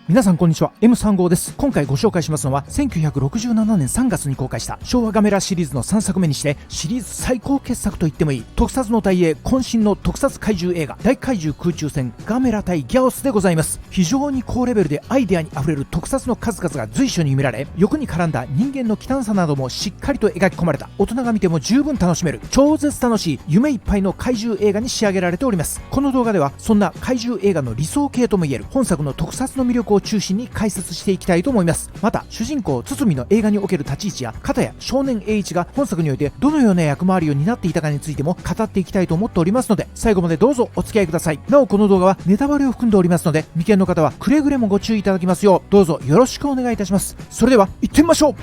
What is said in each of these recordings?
皆さんこんにちは、 M35 です。今回ご紹介しますのは1967年3月に公開した昭和ガメラシリーズの3作目にしてシリーズ最高傑作と言ってもいい特撮の大英渾身の特撮怪獣映画大怪獣空中戦ガメラ対ギャオスでございます。非常に高レベルでアイデアにあふれる特撮の数々が随所に見られ、欲に絡んだ人間の汚さなどもしっかりと描き込まれた大人が見ても十分楽しめる超絶楽しい夢いっぱいの怪獣映画に仕上げられております。この動画ではそんな怪獣映画の理想形ともいえる本作の特撮の魅力を中心に解説していきたいと思います。また主人公堤の映画における立ち位置や片や少年栄一が本作においてどのような役回りを担っていたかについても語っていきたいと思っておりますので、最後までどうぞお付き合いください。なおこの動画はネタバレを含んでおりますので、未見の方はくれぐれもご注意いただきますようどうぞよろしくお願いいたします。それでは行ってみましょう。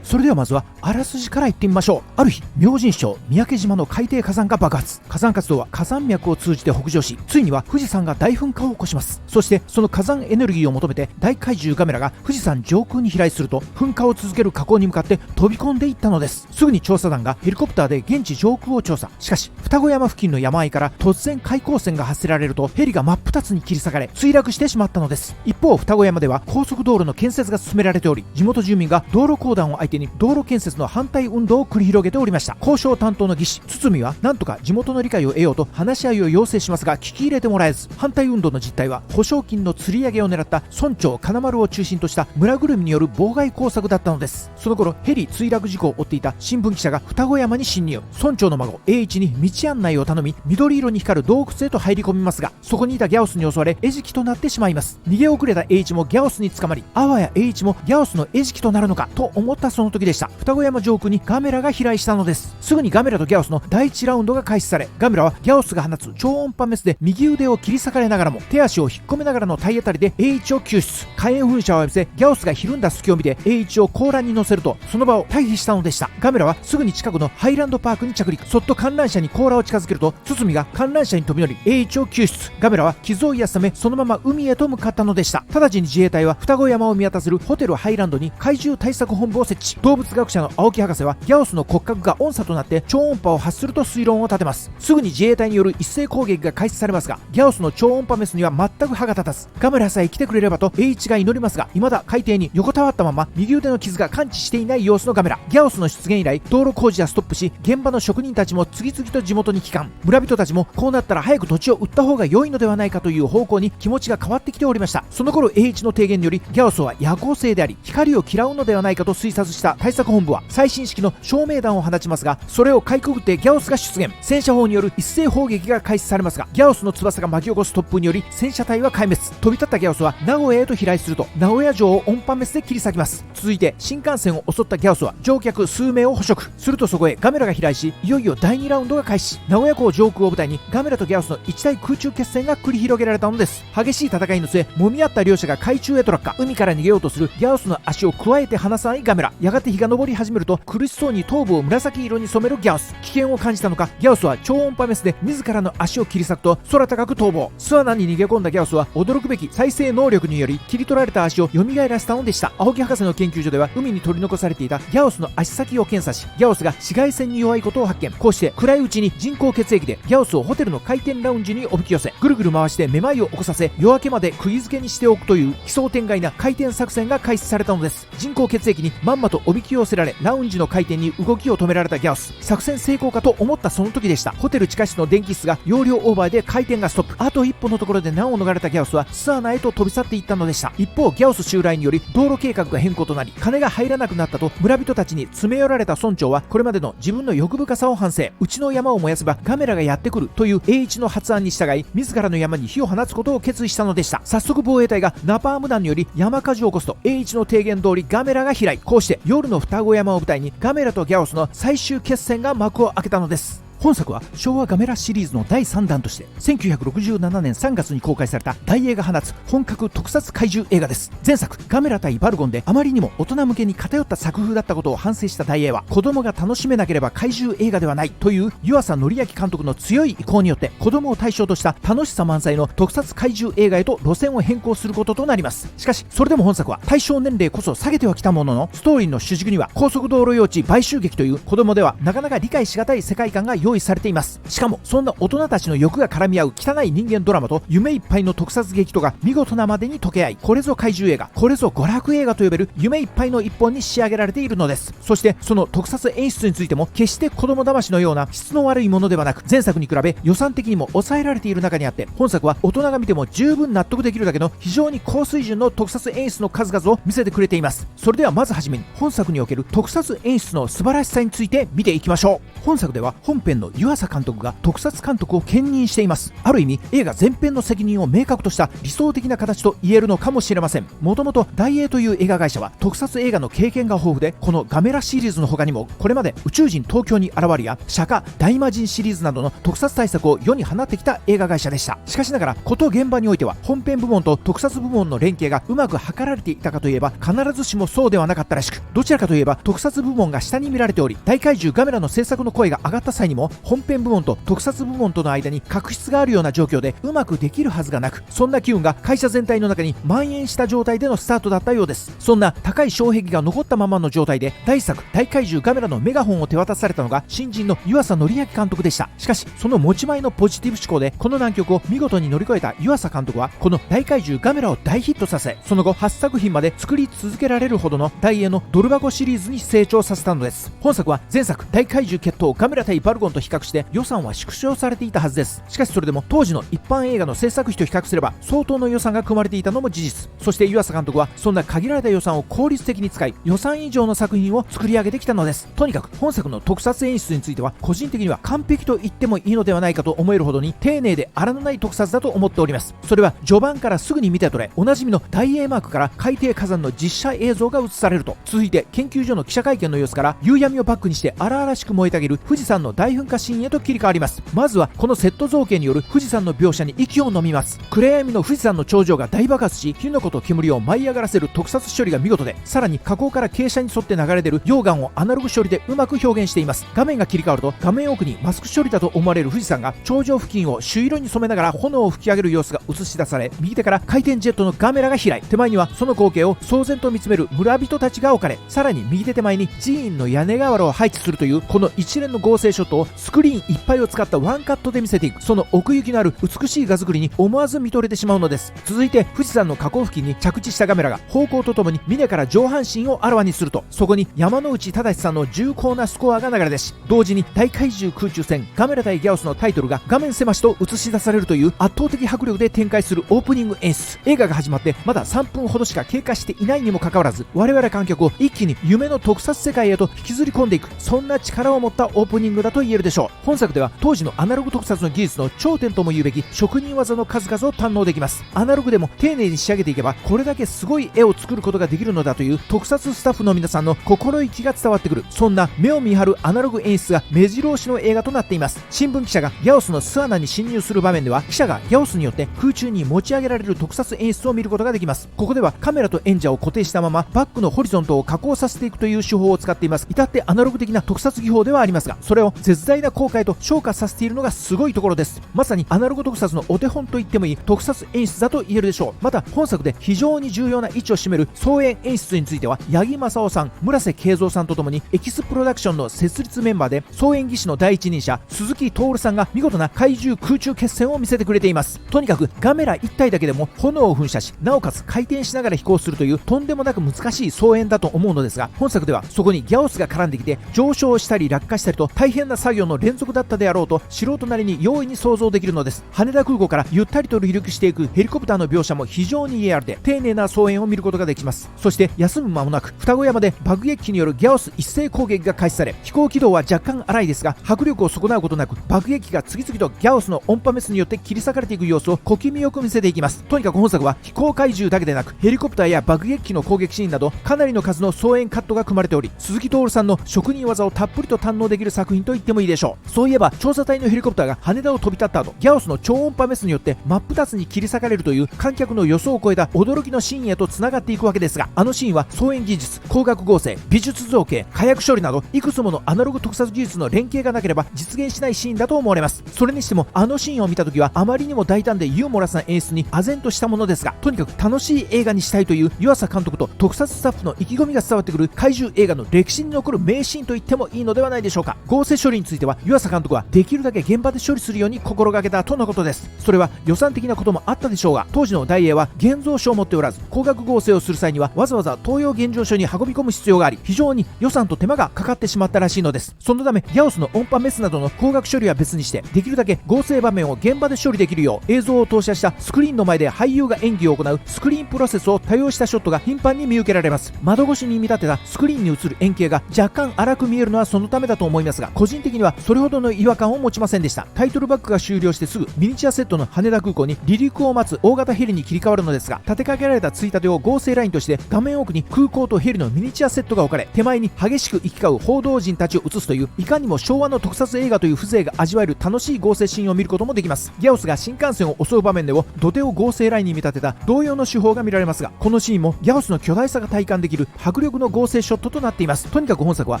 それではまずはあらすじからいってみましょう。ある日、明神省三宅島の海底火山が爆発。火山活動は火山脈を通じて北上し、ついには富士山が大噴火を起こします。そしてその火山エネルギーを求めて大怪獣ガメラが富士山上空に飛来すると、噴火を続ける火口に向かって飛び込んでいったのです。すぐに調査団がヘリコプターで現地上空を調査。しかし双子山付近の山あいから突然開口線が発せられると、ヘリが真っ二つに切り裂かれ墜落してしまったのです。一方、双子山では高速道路の建設が進められており、地元住民が道路公団を相手に道路建設の反対運動を繰り広げておりました。交渉担当の技師堤はなんとか地元の理解を得ようと話し合いを要請しますが、聞き入れてもらえず、反対運動の実態は保証金の釣り上げを狙った村長金丸を中心とした村ぐるみによる妨害工作だったのです。その頃、ヘリ墜落事故を追っていた新聞記者が双子山に侵入。村長の孫栄一に道案内を頼み、緑色に光る洞窟へと入り込みますが、そこにいたギャオスに襲われ餌食となってしまいます。逃げ遅れた栄一もギャオスに捕まり、あわや栄一もギャオスの餌食となるのかと思ったその時でした。双子山上空にガメラが飛来したのです。すぐにガメラとギャオスの第1ラウンドが開始され、ガメラはギャオスが放つ超音波メスで右腕を切り裂かれながらも手足を引っ込めながらの体当たりで栄一を救出。火炎噴射を浴びせ、ギャオスがひるんだ隙を見て栄一を甲羅に乗せると、その場を退避したのでした。ガメラはすぐに近くのハイランドパークに着陸。そっと観覧車に甲羅を近づけると、堤が観覧車に飛び乗り栄一を救出。ガメラは傷を癒すためそのまま海へと向かったのでした。直ちに自衛隊は双子山を見渡せるホテルハイランドに怪獣対策本部を設置。動物学者の青木博士はギャオスの骨格が音差となって超音波を発すると推論を立てます。すぐに自衛隊による一斉攻撃が開始されますが、ギャオスの超音波メスには全く歯が立たず、ガメラさえ来てくれればと栄一が祈りますが、未だ海底に横たわったまま右腕の傷が完治していない様子のガメラ。ギャオスの出現以来、道路工事はストップし、現場の職人たちも次々と地元に帰還。村人たちもこうなったら早く土地を売った方が良いのではないかという方向に気持ちが変わってきておりました。その頃、栄一の提言によりギャオスは夜行性であり光を嫌うのではないかと推察した対策本部は最新式の照明弾を放ちますが、それをかいくぐってギャオスが出現。戦車砲による一斉砲撃が開始されますが、ギャオスの翼が巻き起こす突風により戦車隊は壊滅。飛び立ったギャオスは名古屋へと飛来すると、名古屋城を音波メスで切り裂きます。続いて新幹線を襲ったギャオスは乗客数名を捕食すると、そこへガメラが飛来し、いよいよ第2ラウンドが開始。名古屋港上空を舞台にガメラとギャオスの一対空中決戦が繰り広げられたのです。激しい戦いの末、揉み合った両者が海中へと落下。海から逃げようとするギャオスの足をくわえて離さないガメラ。やがて日が昇り始めると、苦しそうに頭部を紫色に染めるギャオス。危険を感じたのか、ギャオスは超音波メスで自らの足を切り裂くと空高く逃亡。巣穴に逃げ込んだギャオスは驚くべき再生能力により切り取られた足を蘇らせたのでした。青木博士の研究所では海に取り残されていたギャオスの足先を検査し、ギャオスが紫外線に弱いことを発見。こうして暗いうちに人工血液でギャオスをホテルの回転ラウンジにおびき寄せ、ぐるぐる回してめまいを起こさせ、夜明けまで釘付けにしておくという奇想天外な回転作戦が開始されたのです。人工血液にまんまとおびき寄せられ、ラウンジの回転に動きを止められたギャオス。作戦成功かと思ったその時でした。ホテル地下室の電気室が容量オーバーで回転がストップ。あと一歩のところで難を逃れたギャオスは巣穴へと飛び去っていったのでした。一方、ギャオス襲来により道路計画が変更となり、金が入らなくなったと村人たちに詰め寄られた村長は、これまでの自分の欲深さを反省。うちの山を燃やせばガメラがやってくるという栄一の発案に従い、自らの山に火を放つことを決意したのでした。早速防衛隊がナパーム弾により山火事を起こすと、栄一の提言通りガメラが飛来。こうして夜の双子山を舞台にガメラとギャオスの最終決戦が幕を開けたのです。本作は昭和ガメラシリーズの第3弾として1967年3月に公開された大映が放つ本格特撮怪獣映画です。前作ガメラ対バルゴンであまりにも大人向けに偏った作風だったことを反省した大映は、子供が楽しめなければ怪獣映画ではないという湯浅紀明監督の強い意向によって、子供を対象とした楽しさ満載の特撮怪獣映画へと路線を変更することとなります。しかしそれでも本作は対象年齢こそ下げてはきたものの、ストーリーの主軸には高速道路用地買収劇という子供ではなかなか理解しがたい世界観が用用意されています。しかもそんな大人たちの欲が絡み合う汚い人間ドラマと夢いっぱいの特撮劇とが見事なまでに溶け合い、これぞ怪獣映画、これぞ娯楽映画と呼べる夢いっぱいの一本に仕上げられているのです。そしてその特撮演出についても決して子供騙しのような質の悪いものではなく、前作に比べ予算的にも抑えられている中にあって、本作は大人が見ても十分納得できるだけの非常に高水準の特撮演出の数々を見せてくれています。それではまずはじめに本作における特撮演出の素晴らしさについて見ていきましょう。本作では本編の湯浅監督が特撮監督を兼任しています。ある意味映画全編の責任を明確とした理想的な形と言えるのかもしれません。もともと大映という映画会社は特撮映画の経験が豊富で、このガメラシリーズの他にもこれまで宇宙人東京に現るや釈迦大魔神シリーズなどの特撮対策を世に放ってきた映画会社でした。しかしながらこと現場においては本編部門と特撮部門の連携がうまく図られていたかといえば必ずしもそうではなかったらしく、どちらかといえば特撮部門が下に見られており、大怪獣ガメラの制作の声が上がった際にも本編部門と特撮部門との間に確執があるような状況でうまくできるはずがなく、そんな機運が会社全体の中に蔓延した状態でのスタートだったようです。そんな高い障壁が残ったままの状態で大作大怪獣ガメラのメガホンを手渡されたのが新人の湯浅紀明監督でした。しかしその持ち前のポジティブ思考でこの難局を見事に乗り越えた湯浅監督は、この大怪獣ガメラを大ヒットさせ、その後8作品まで作り続けられるほどの大映のドル箱シリーズに成長させたのです。本作は前作大怪獣決闘ガメラ対バルゴンと比較して予算は縮小されていたはずです。しかしそれでも当時の一般映画の制作費と比較すれば相当の予算が組まれていたのも事実。そして湯浅監督はそんな限られた予算を効率的に使い、予算以上の作品を作り上げてきたのです。とにかく本作の特撮演出については個人的には完璧と言ってもいいのではないかと思えるほどに丁寧で荒のない特撮だと思っております。それは序盤からすぐに見て取れ、おなじみの大映マークから海底火山の実写映像が映されると、続いて研究所の記者会見の様子から夕闇をバックにして荒々しく燃えたぎる富士山の大噴火シーンへと切り替わります。まずはこのセット造形による富士山の描写に息を飲みます。暗闇の富士山の頂上が大爆発し、火の粉と煙を舞い上がらせる特撮処理が見事で、さらに火口から傾斜に沿って流れ出る溶岩をアナログ処理でうまく表現しています。画面が切り替わると画面奥にマスク処理だと思われる富士山が頂上付近を朱色に染めながら炎を吹き上げる様子が映し出され、右手から回転ジェットのガメラが開い、手前にはその光景を騒然と見つめる村人たちが置かれ、さらに右手手前に寺院の屋根瓦を配置するというこの一連の合成ショットをスクリーンいっぱいを使ったワンカットで見せていく、その奥行きのある美しい画作りに思わず見とれてしまうのです。続いて富士山の火口付近に着地したガメラが方向とともに峰から上半身をあらわにすると、そこに山之内正さんの重厚なスコアが流れ出し、同時に大怪獣空中戦ガメラ対ギャオスのタイトルが画面狭しと映し出されるという圧倒的迫力で展開するオープニング演出。映画が始まってまだ3分ほどしか経過していないにもかかわらず、我々観客を一気に夢の特撮世界へと引きずり込んでいく、そんな力を持ったオープニングだと言えるでしょう。本作では当時のアナログ特撮の技術の頂点とも言うべき職人技の数々を堪能できます。アナログでも丁寧に仕上げていけばこれだけすごい絵を作ることができるのだという特撮スタッフの皆さんの心意気が伝わってくる、そんな目を見張るアナログ演出が目白押しの映画となっています。新聞記者がギャオスの巣穴に侵入する場面では、記者がギャオスによって空中に持ち上げられる特撮演出を見ることができます。ここではカメラと演者を固定したままバックのホリゾントを加工させていくという手法を使っています。至ってアナログ的な特撮技法ではありますが、それを絶大な効果へと昇華させているのがすごいところです。まさにアナログ特撮のお手本と言ってもいい特撮演出だと言えるでしょう。また本作で非常に重要な位置を占める総演演出については、八木正夫さん、村瀬慶三さんとともにエキスプロダクションの設立メンバーで総演技師の第一人者鈴木徹さんが見事な怪獣空中決戦を見せてくれています。とにかくガメラ1体だけでも炎を噴射し、なおかつ回転しながら飛行するというとんでもなく難しい総演だと思うのですが、本作ではそこにギャオスが絡んできて上昇したり落下したりと大変な作業の連続だったであろうと素人なりに容易に想像できるのです。羽田空港からゆったりと離陸していくヘリコプターの描写も非常にリアルで丁寧な総演を見ることができます。そして休む間もなく双子山で爆撃機によるギャオス一斉攻撃が開始され、飛行軌道は若干荒いですが迫力を損なうことなく爆撃機が次々とギャオスの音波メスによって切り裂かれていく様子を小気味よく見せていきます。とにかく本作は飛行怪獣だけでなくヘリコプターや爆撃機の攻撃シーンなどかなりの数の総演カットが組まれており、鈴木徹さんの職人技をたっぷりと堪能できる作品と言ってもいいでしょう。そういえば調査隊のヘリコプターが羽田を飛び立った後、ギャオスの超音波メスによって真っ二つに切り裂かれるという観客の予想を超えた驚きのシーンへと繋がっていくわけですが、あのシーンは総演技術、光学合成、美術造形、火薬処理などいくつものアナログ特撮技術の連携がなければ実現しないシーンだと思われます。それにしてもあのシーンを見た時はあまりにも大胆でユーモラスな演出に唖然としたものですが、とにかく楽しい映画にしたいという湯浅監督と特撮スタッフの意気込みが伝わってくる怪獣映画の歴史に残る名シーンと言ってもいいのではないでしょうか。ょうか。合成処理については湯浅監督はできるだけ現場で処理するように心がけたとのことです。それは予算的なこともあったでしょうが、当時の大英は現像所を持っておらず、光学合成をする際にはわざわざ東洋現像所に運び込む必要があり、非常に予算と手間がかかってしまったらしいのです。そのためギャオスの音波メスなどの光学処理は別にして、できるだけ合成場面を現場で処理できるよう映像を投射したスクリーンの前で俳優が演技を行うスクリーンプロセスを多用したショットが頻繁に見受けられます。窓越しに見立てたスクリーンに映る円形が若干荒く見えるのはそのためだと思いますが、個人的にはそれほどの違和感を持ちませんでした。タイトルバックが終了してすぐミニチュアセットの羽田空港に離陸を待つ大型ヘリに切り替わるのですが、立てかけられたついたてを合成ラインとして画面奥に空港とヘリのミニチュアセットが置かれ、手前に激しく行き交う報道陣たちを映すという、いかにも昭和の特撮映画という風情が味わえる楽しい合成シーンを見ることもできます。ギャオスが新幹線を襲う場面でも土手を合成ラインに見立てた同様の手法が見られますが、このシーンもギャオスの巨大さが体感できる迫力の合成ショットとなっています。とにかく本作は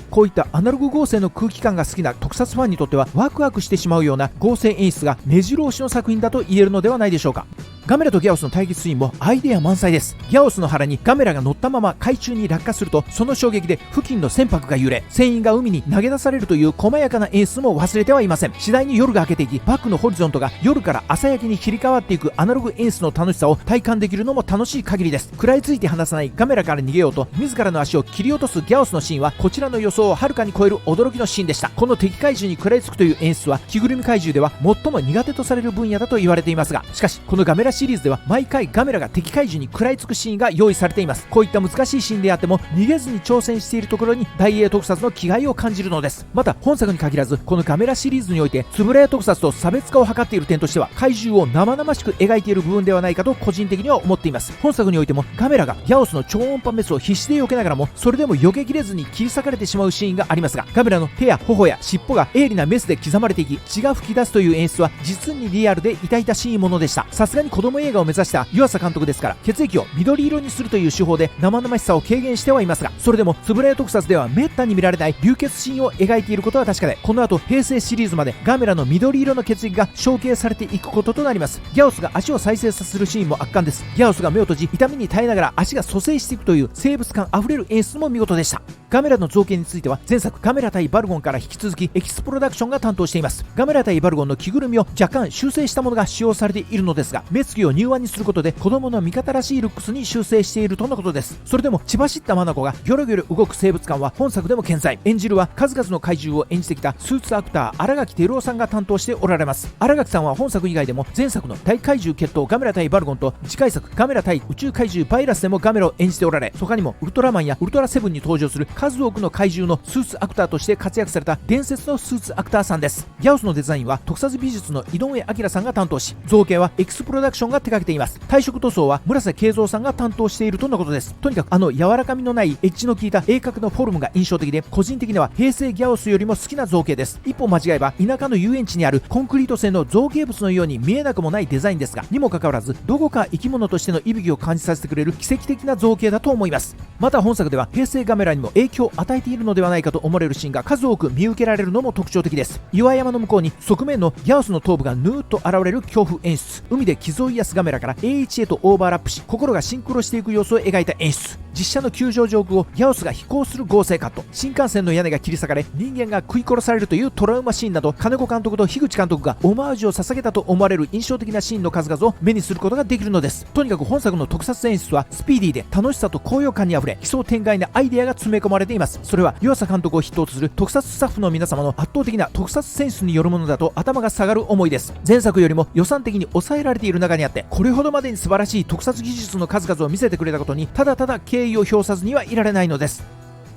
こういったアナログ合成の空気感が好きな特撮ファンにとってはワクワクしてしまうような合成演出が目白押しの作品だと言えるのではないでしょうか。ガメラとギャオスの対決シーンもアイデア満載です。ギャオスの腹にガメラが乗ったまま海中に落下すると、その衝撃で付近の船舶が揺れ、船員が海に投げ出されるという細やかな演出も忘れてはいません。次第に夜が明けていき、バックのホリゾントが夜から朝焼けに切り替わっていくアナログ演出の楽しさを体感できるのも楽しい限りです。食らいついて離さないガメラから逃げようと自らの足を切り落とすギャオスのシーンは、こちらの予想をはるかに超える驚きのシーンでした。この敵怪獣に食らいつくという演出は着ぐるみ怪獣では最も苦手とされる分野だと言われていますが、しかしこのガメラシリーズでは毎回ガメラが敵怪獣に食らいつくシーンが用意されています。こういった難しいシーンであっても逃げずに挑戦しているところに大英特撮の気概を感じるのです。また本作に限らずこのガメラシリーズにおいて円谷特撮と差別化を図っている点としては、怪獣を生々しく描いている部分ではないかと個人的には思っています。本作においてもガメラがギャオスの超音波メスを必死で避けながらも、それでも避けきれずに切り裂かれてしまうシーンがありますが、ガメラの手や頬や尻尾が鋭利なメスで刻まれていき、血が噴き出すという演出は実にリアルで痛々しいものでした。さすがに子供映画を目指した湯浅監督ですから、血液を緑色にするという手法で生々しさを軽減してはいますが、それでも円谷特撮ではめったに見られない流血シーンを描いていることは確かで、この後平成シリーズまでガメラの緑色の血液が承継されていくこととなります。ギャオスが足を再生させるシーンも圧巻です。ギャオスが目を閉じ痛みに耐えながら足が蘇生していくという生物感あふれる演出も見事でした。ガメラの造形については前作ガメラ対バルゴンから引き続きエキスプロダクションが担当しています。ガメラ対バルゴンの着ぐるみを若干修正したものが使用されているのですが、目つきを柔和にすることで子供の味方らしいルックスに修正しているとのことです。それでも血走った眼がギョロギョロ動く生物感は本作でも健在。演じるは数々の怪獣を演じてきたスーツアクター新垣照夫さんが担当しておられます。新垣さんは本作以外でも前作の大怪獣決闘ガメラ対バルゴンと次回作ガメラ対宇宙怪獣バイラスでもガメラを演じておられ、他にもウルトラマンやウルトラセブンに登場する数多くの怪獣のスーツアクターとして活躍された伝説のスーツアクターさんです。ギャオスのデザインは特撮美術の井上彰さんが担当し、造形はエクスプロダクションが手掛けています。体色塗装は村瀬慶三さんが担当しているとのことです。とにかく柔らかみのないエッジの効いた鋭角のフォルムが印象的で、個人的には平成ギャオスよりも好きな造形です。一歩間違えば田舎の遊園地にあるコンクリート製の造形物のように見えなくもないデザインですが、にもかかわらずどこか生き物としての息吹を感じさせてくれる奇跡的な造形だと思います。また本作では平成ガメラにも影響を与えているのではないかと思われるシーンが数多く見受けられるのも特徴的です。岩山の向こうに側面のギャオスの頭部がヌーッと現れる恐怖演出、海で傷を癒すガメラから AH へとオーバーラップし心がシンクロしていく様子を描いた演出、実写の球場上空をギャオスが飛行する合成カット、新幹線の屋根が切り裂かれ人間が食い殺されるというトラウマシーンなど、金子監督と樋口監督がオマージュを捧げたと思われる印象的なシーンの数々を目にすることができるのです。とにかく本作の特撮演出はスピーディーで楽しさと高揚感にあふれ、奇想天外なアイデアが詰め込まれています。それは湯浅監督を筆頭とする特撮スタッフの皆様の圧倒的な特撮センスによるものだと頭が下がる思いです。前作よりも予算的に抑えられている中にあって、これほどまでに素晴らしい特撮技術の数々を見せてくれたことにただただ敬意を表さずにはいられないのです。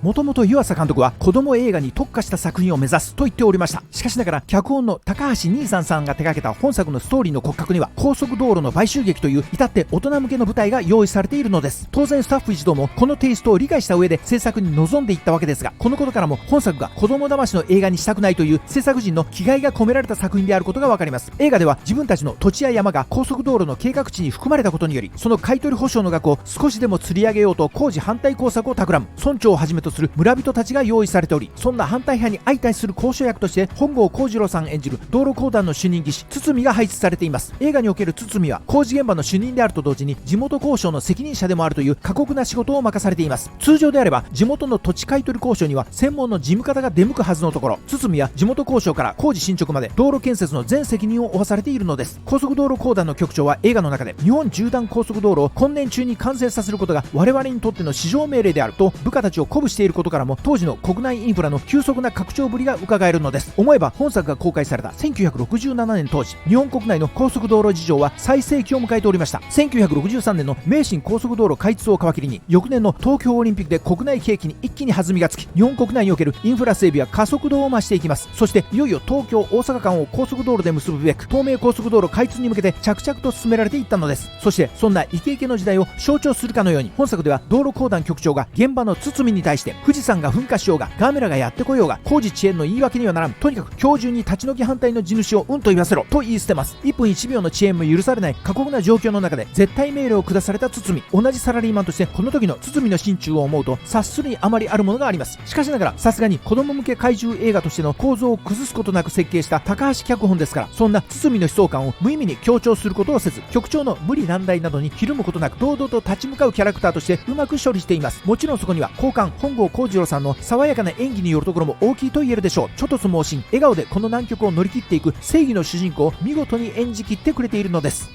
もともと湯浅監督は子供映画に特化した作品を目指すと言っておりました。しかしながら脚本の高橋兄さんさんが手掛けた本作のストーリーの骨格には高速道路の買収劇という至って大人向けの舞台が用意されているのです。当然スタッフ一同もこのテイストを理解した上で制作に臨んでいったわけですが、このことからも本作が子供騙しの映画にしたくないという制作陣の気概が込められた作品であることがわかります。映画では自分たちの土地や山が高速道路の計画地に含まれたことにより、その買取保証の額を少しでも釣り上げようと工事反対工作を企む村長をはじめととする村人たちが用意されており、そんな反対派に相対する交渉役として本郷幸次郎さん演じる道路公団の主任技師堤が配置されています。映画における堤は工事現場の主任であると同時に地元交渉の責任者でもあるという過酷な仕事を任されています。通常であれば地元の土地買取交渉には専門の事務方が出向くはずのところ、堤は地元交渉から工事進捗まで道路建設の全責任を負わされているのです。高速道路公団の局長は映画の中で、日本縦断高速道路を今年中に完成させることが我々にとっての至上命令であると部下たちを鼓舞していることからも、当時の国内インフラの急速な拡張ぶりが伺えるのです。思えば本作が公開された1967年当時、日本国内の高速道路事情は最盛期を迎えておりました。1963年の名神高速道路開通を皮切りに、翌年の東京オリンピックで国内景気に一気に弾みがつき、日本国内におけるインフラ整備は加速度を増していきます。そしていよいよ東京大阪間を高速道路で結ぶべく、東名高速道路開通に向けて着々と進められていったのです。そしてそんなイケイケの時代を象徴するかのように、本作では道路公団局長が現場の堤に対して、富士山が噴火しようがガメラがやってこようが工事遅延の言い訳にはならん、とにかく今日中に立ち退き反対の地主をうんと言わせろと言い捨てます。1分1秒の遅延も許されない過酷な状況の中で絶対命令を下された堤。同じサラリーマンとしてこの時の堤の心中を思うと察するにあまりあるものがあります。しかしながらさすがに子供向け怪獣映画としての構造を崩すことなく設計した高橋脚本ですから、そんな堤の悲壮感を無意味に強調することをせず、局長の無理難題などにひるむことなく堂々と立ち向かうキャラクターとしてうまく処理しています。もちろんそこには交換本郷幸次郎さんの爽やかな演技によるところも大きいと言えるでしょう。ちょっと猛進、笑顔でこの難局を乗り切っていく正義の主人公を見事に演じきってくれているのです。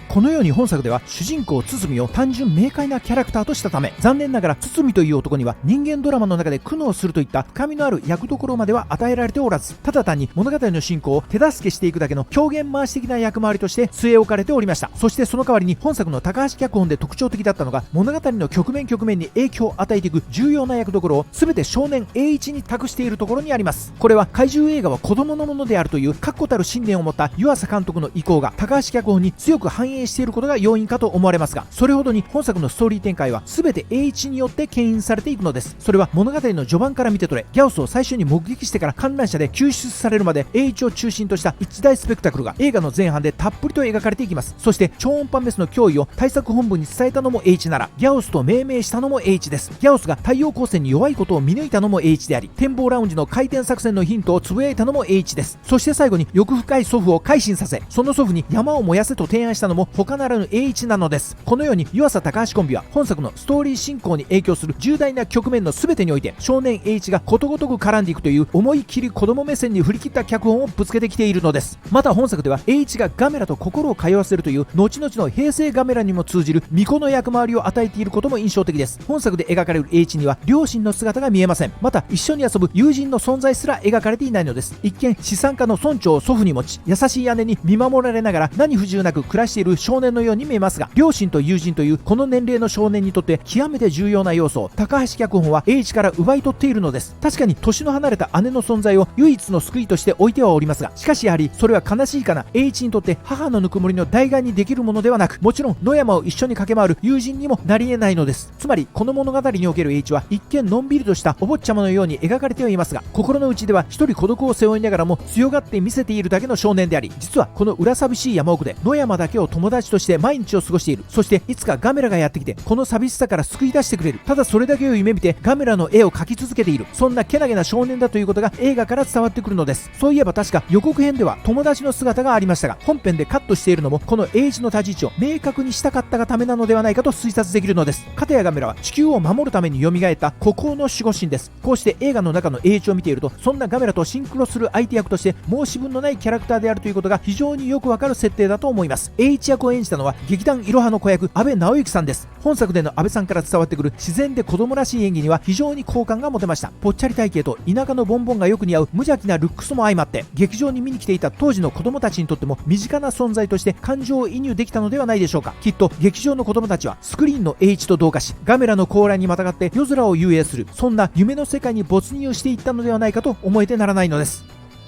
このように本作では主人公堤を単純明快なキャラクターとしたため、残念ながら堤という男には人間ドラマの中で苦悩するといった深みのある役どころまでは与えられておらず、ただ単に物語の進行を手助けしていくだけの狂言回し的な役回りとして据え置かれておりました。そしてその代わりに本作の高橋脚本で特徴的だったのが、物語の局面に影響を与えていく重要な役どころを全て少年栄一に託しているところにあります。これは怪獣映画は子供のものであるという確固たる信念を持った湯浅監督の意向が高橋脚本に強く反映していることが要因かと思われますが、それほどに本作のストーリー展開は全て栄一によって牽引されていくのです。それは物語の序盤から見て取れ、ギャオスを最初に目撃してから観覧車で救出されるまで、栄一を中心とした一大スペクタクルが映画の前半でたっぷりと描かれていきます。そして超音波メスの脅威を対策本部に伝えたのも栄一なら、ギャオスと命名したのも栄一です。ギャオスが太陽光線に弱いことを見抜いたのも栄一であり、展望ラウンジの回転作戦のヒントをつぶやいたのも栄一です。そして最後に欲深い祖父を改心させ、その祖父に山を燃やせと提案したのも他ならぬ栄一なのです。このように湯浅高橋コンビは本作のストーリー進行に影響する重大な局面の全てにおいて少年栄一がことごとく絡んでいくという思い切り子供目線に振り切った脚本をぶつけてきているのです。また本作では栄一がガメラと心を通わせるという後々の平成ガメラにも通じる巫女の役回りを与えていることも印象的です。本作で描かれる栄一には両親の姿が見えません。また一緒に遊ぶ友人の存在すら描かれていないのです。一見資産家の村長を祖父に持ち、優しい姉に見守られながら何不自由なく暮らしている少年のように見えますが、両親と友人というこの年齢の少年にとって極めて重要な要素を高橋脚本は栄一から奪い取っているのです。確かに年の離れた姉の存在を唯一の救いとして置いてはおりますが、しかしやはりそれは悲しいかな栄一にとって母のぬくもりの代替にできるものではなく、もちろん野山を一緒に駆け回る友人にもなり得ないのです。つまりこの物語における栄一は一見のんびりとしたお坊ちゃまのように描かれてはいますが、心の内では一人孤独を背負いながらも強がって見せているだけの少年であり、実はこの裏寂しい山奥で野山だけを友達として毎日を過ごしている。そしていつかガメラがやってきてこの寂しさから救い出してくれる、ただそれだけを夢見てガメラの絵を描き続けている、そんなけなげな少年だということが映画から伝わってくるのです。そういえば確か予告編では友達の姿がありましたが、本編でカットしているのもこの栄一の立ち位置を明確にしたかったがためなのではないかと推察できるのです。片やガメラは地球を守るために蘇った孤高の守護神です。こうして映画の中の栄一を見ていると、そんなガメラとシンクロする相手役として申し分のないキャラクターであるということが非常によくわかる設定だと思います。栄一役を演じたのは劇団いろはの子役安倍直之さんです。本作での安倍さんから伝わってくる自然で子供らしい演技には非常に好感が持てました。ぽっちゃり体型と田舎のボンボンがよく似合う無邪気なルックスも相まって、劇場に見に来ていた当時の子供たちにとっても身近な存在として感情を移入できたのではないでしょうか。きっと劇場の子供たちはスクリーンの栄一と同化し、ガメラの甲羅にまたがって夜空を遊泳する、そんな夢の世界に没入していったのではないかと思えてならないのです。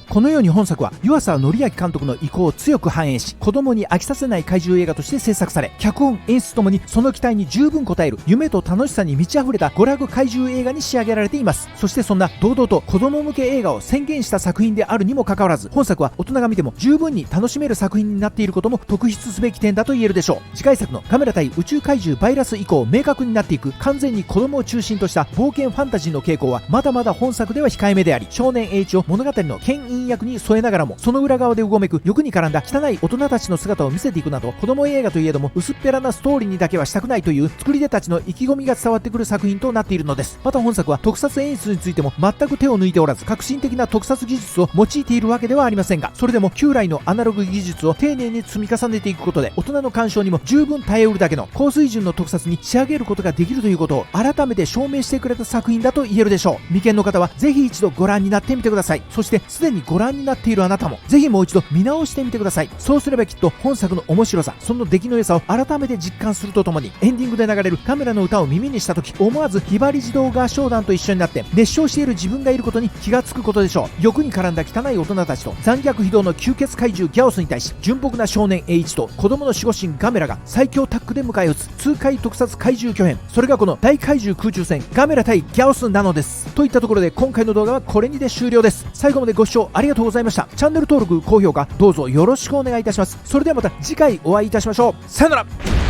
このように本作は湯浅紀明監督の意向を強く反映し、子供に飽きさせない怪獣映画として制作され、脚本演出ともにその期待に十分応える夢と楽しさに満ち溢れた娯楽怪獣映画に仕上げられています。そしてそんな堂々と子供向け映画を宣言した作品であるにもかかわらず、本作は大人が見ても十分に楽しめる作品になっていることも特筆すべき点だと言えるでしょう。次回作のガメラ対宇宙怪獣バイラス以降、明確になっていく完全に子供を中心とした冒険ファンタジーの傾向はまだまだ本作では控えめであり、少年栄一を物語の牽引役に添えながらも、その裏側でうごめく欲に絡んだ汚い大人たちの姿を見せていくなど、子供映画といえども薄っぺらなストーリーにだけはしたくないという作り手たちの意気込みが伝わってくる作品となっているのです。また本作は特撮演出についても全く手を抜いておらず、革新的な特撮技術を用いているわけではありませんが、それでも旧来のアナログ技術を丁寧に積み重ねていくことで、大人の鑑賞にも十分耐えうるだけの高水準の特撮に仕上げることができるということを改めて証明してくれた作品だと言えるでしょう。未見の方はぜひ一度ご覧になってみてください。そしてすでにご覧になっているあなたもぜひもう一度見直してみてください。そうすればきっと本作の面白さ、その出来の良さを改めて実感するとともに、エンディングで流れるカメラの歌を耳にした時、思わずひばり児童合唱団と一緒になって熱唱している自分がいることに気がつくことでしょう。欲に絡んだ汚い大人たちと残虐非道の吸血怪獣ギャオスに対し、純朴な少年栄一と子供の守護神ガメラが最強タッグで迎え撃つ痛快特撮怪獣巨編、それがこの大怪獣空中戦ガメラ対ギャオスなのです。といったところで今回の動画はこれにて終了です。最後までご視聴ありがとうございました。チャンネル登録高評価どうぞよろしくお願いいたします。それではまた次回お会いいたしましょう。さよなら。